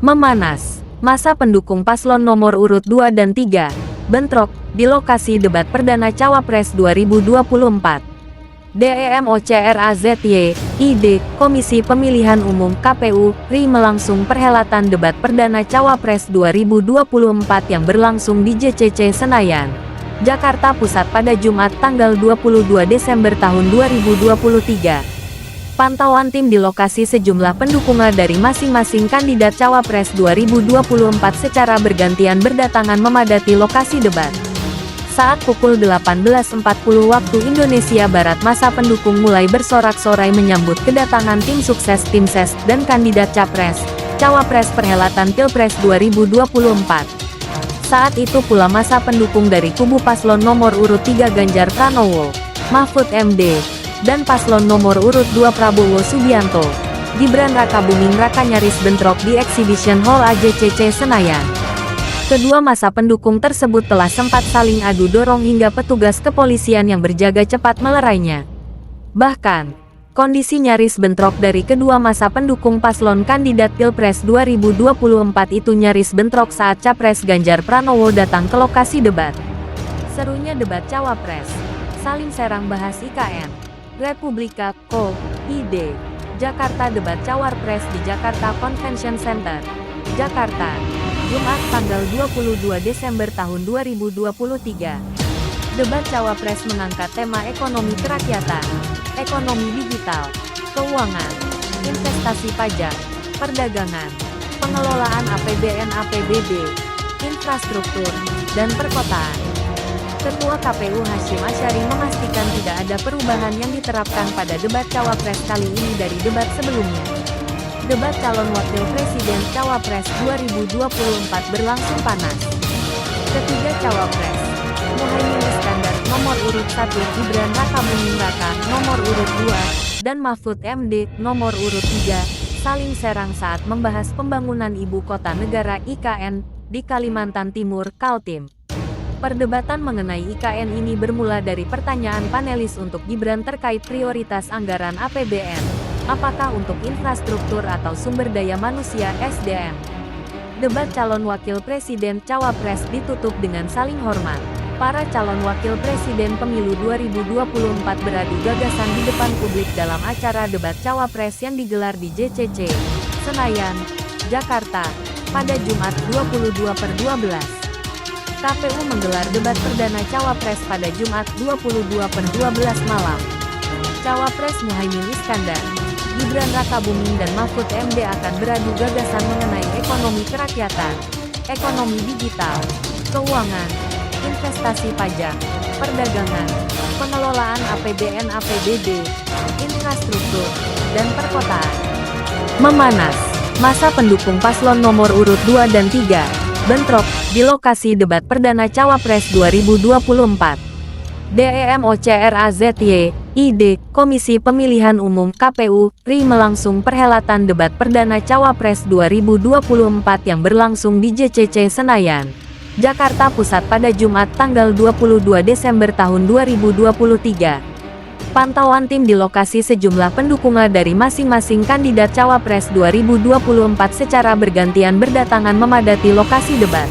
Memanas, masa pendukung paslon nomor urut 2 dan 3, bentrok, di lokasi debat perdana Cawapres 2024. DEMOCRAZY, ID, Komisi Pemilihan Umum KPU, RI melangsung perhelatan debat perdana Cawapres 2024 yang berlangsung di JCC Senayan, Jakarta Pusat pada Jumat tanggal 22 Desember tahun 2023. Pantauan tim di lokasi sejumlah pendukungnya dari masing-masing kandidat Cawapres 2024 secara bergantian berdatangan memadati lokasi debat. Saat pukul 18.40 waktu Indonesia Barat, masa pendukung mulai bersorak-sorai menyambut kedatangan tim sukses tim ses dan kandidat Capres, Cawapres perhelatan Pilpres 2024. Saat itu pula masa pendukung dari kubu paslon nomor urut 3 Ganjar Pranowo, Mahfud MD, dan paslon nomor urut 2 Prabowo Subianto, Gibran Rakabuming Raka nyaris bentrok di Exhibition Hall AJCC Senayan. Kedua masa pendukung tersebut telah sempat saling adu dorong hingga petugas kepolisian yang berjaga cepat melerainya. Bahkan, kondisi nyaris bentrok dari kedua masa pendukung paslon kandidat Pilpres 2024 itu nyaris bentrok saat Capres Ganjar Pranowo datang ke lokasi debat. Serunya debat Cawapres, saling serang bahas IKN. Republika Co.id, Jakarta Debat Cawapres di Jakarta Convention Center, Jakarta, Jumat tanggal 22 Desember tahun 2023. Debat Cawapres mengangkat tema ekonomi kerakyatan, ekonomi digital, keuangan, investasi pajak, perdagangan, pengelolaan APBN/APBD, infrastruktur, dan perkotaan. Ketua KPU Hasyim Asyari memastikan tidak ada perubahan yang diterapkan pada debat Cawapres kali ini dari debat sebelumnya. Debat calon wakil presiden Cawapres 2024 berlangsung panas. Ketiga Cawapres, Muhaimin Iskandar nomor urut 1, Gibran Rakabuming Raka nomor urut 2, dan Mahfud MD nomor urut 3, saling serang saat membahas pembangunan ibu kota negara IKN di Kalimantan Timur, Kaltim. Perdebatan mengenai IKN ini bermula dari pertanyaan panelis untuk Gibran terkait prioritas anggaran APBN, apakah untuk infrastruktur atau sumber daya manusia (SDM). Debat calon wakil presiden Cawapres ditutup dengan saling hormat. Para calon wakil presiden pemilu 2024 beradu gagasan di depan publik dalam acara debat Cawapres yang digelar di JCC, Senayan, Jakarta, pada Jumat 22/12. KPU menggelar debat perdana Cawapres pada Jumat 22/12 malam. Cawapres Muhaimin Iskandar, Gibran Rakabuming dan Mahfud MD akan beradu gagasan mengenai ekonomi kerakyatan, ekonomi digital, keuangan, investasi pajak, perdagangan, pengelolaan APBN/APBD, infrastruktur, dan perkotaan. Memanas, masa pendukung paslon nomor urut 2 dan 3, bentrok, di lokasi debat perdana Cawapres 2024. DEMOCRAZY, ID, Komisi Pemilihan Umum KPU, RI melangsung perhelatan debat perdana Cawapres 2024 yang berlangsung di JCC Senayan, Jakarta Pusat pada Jumat tanggal 22 Desember tahun 2023. Pantauan tim di lokasi sejumlah pendukungnya dari masing-masing kandidat Cawapres 2024 secara bergantian berdatangan memadati lokasi debat.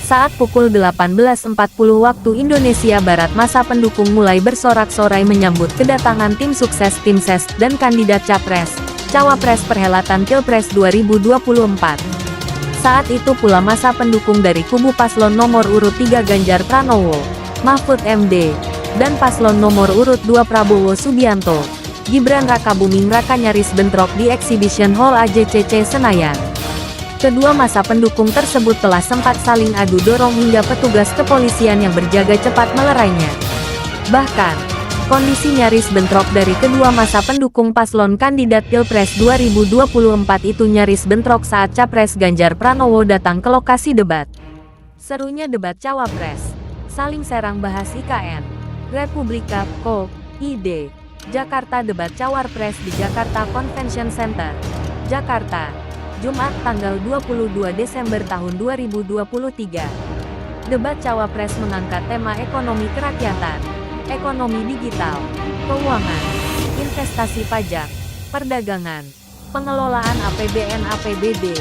Saat pukul 18.40 waktu Indonesia Barat, masa pendukung mulai bersorak-sorai menyambut kedatangan tim sukses tim ses dan kandidat Capres, Cawapres perhelatan Pilpres 2024. Saat itu pula masa pendukung dari kubu paslon nomor urut 3 Ganjar Pranowo, Mahfud MD, dan paslon nomor urut 2 Prabowo Subianto, Gibran Rakabuming Raka nyaris bentrok di Exhibition Hall AJCC Senayan. Kedua masa pendukung tersebut telah sempat saling adu dorong hingga petugas kepolisian yang berjaga cepat melerainya. Bahkan, kondisi nyaris bentrok dari kedua masa pendukung paslon kandidat Pilpres 2024 itu nyaris bentrok saat Capres Ganjar Pranowo datang ke lokasi debat. Serunya debat Cawapres, saling serang bahas IKN. Republika Co.id, Jakarta Debat Cawapres di Jakarta Convention Center, Jakarta, Jumat tanggal 22 Desember tahun 2023. Debat Cawapres mengangkat tema ekonomi kerakyatan, ekonomi digital, keuangan, investasi pajak, perdagangan, pengelolaan APBN/APBD,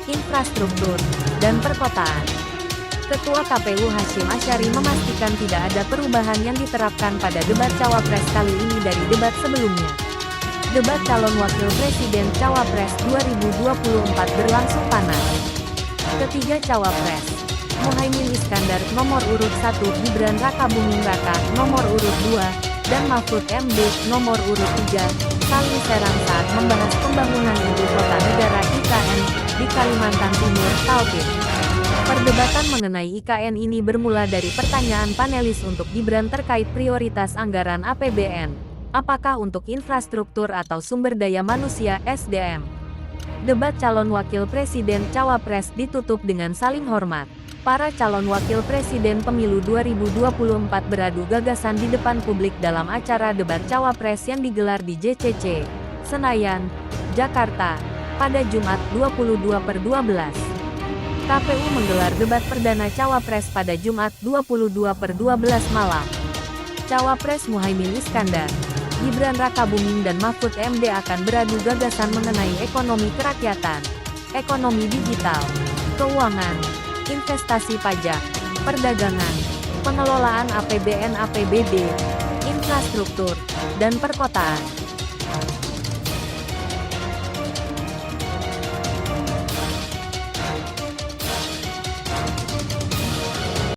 infrastruktur, dan perkotaan. Ketua KPU Hasyim Asyari memastikan tidak ada perubahan yang diterapkan pada debat Cawapres kali ini dari debat sebelumnya. Debat calon wakil presiden Cawapres 2024 berlangsung panas. Ketiga Cawapres, Muhaimin Iskandar nomor urut 1, Gibran Rakabuming Raka nomor urut 2, dan Mahfud MD nomor urut 3, saling serang saat membahas pembangunan ibu kota negara IKN di Kalimantan Timur, Taufik. Perdebatan mengenai IKN ini bermula dari pertanyaan panelis untuk Gibran terkait prioritas anggaran APBN. Apakah untuk infrastruktur atau sumber daya manusia (SDM). Debat calon wakil presiden Cawapres ditutup dengan saling hormat. Para calon wakil presiden pemilu 2024 beradu gagasan di depan publik dalam acara debat Cawapres yang digelar di JCC, Senayan, Jakarta, pada Jumat 22/12. KPU menggelar debat perdana Cawapres pada Jumat 22/12 malam. Cawapres Muhaimin Iskandar, Gibran Rakabuming dan Mahfud MD akan beradu gagasan mengenai ekonomi kerakyatan, ekonomi digital, keuangan, investasi pajak, perdagangan, pengelolaan APBN APBD, infrastruktur, dan perkotaan.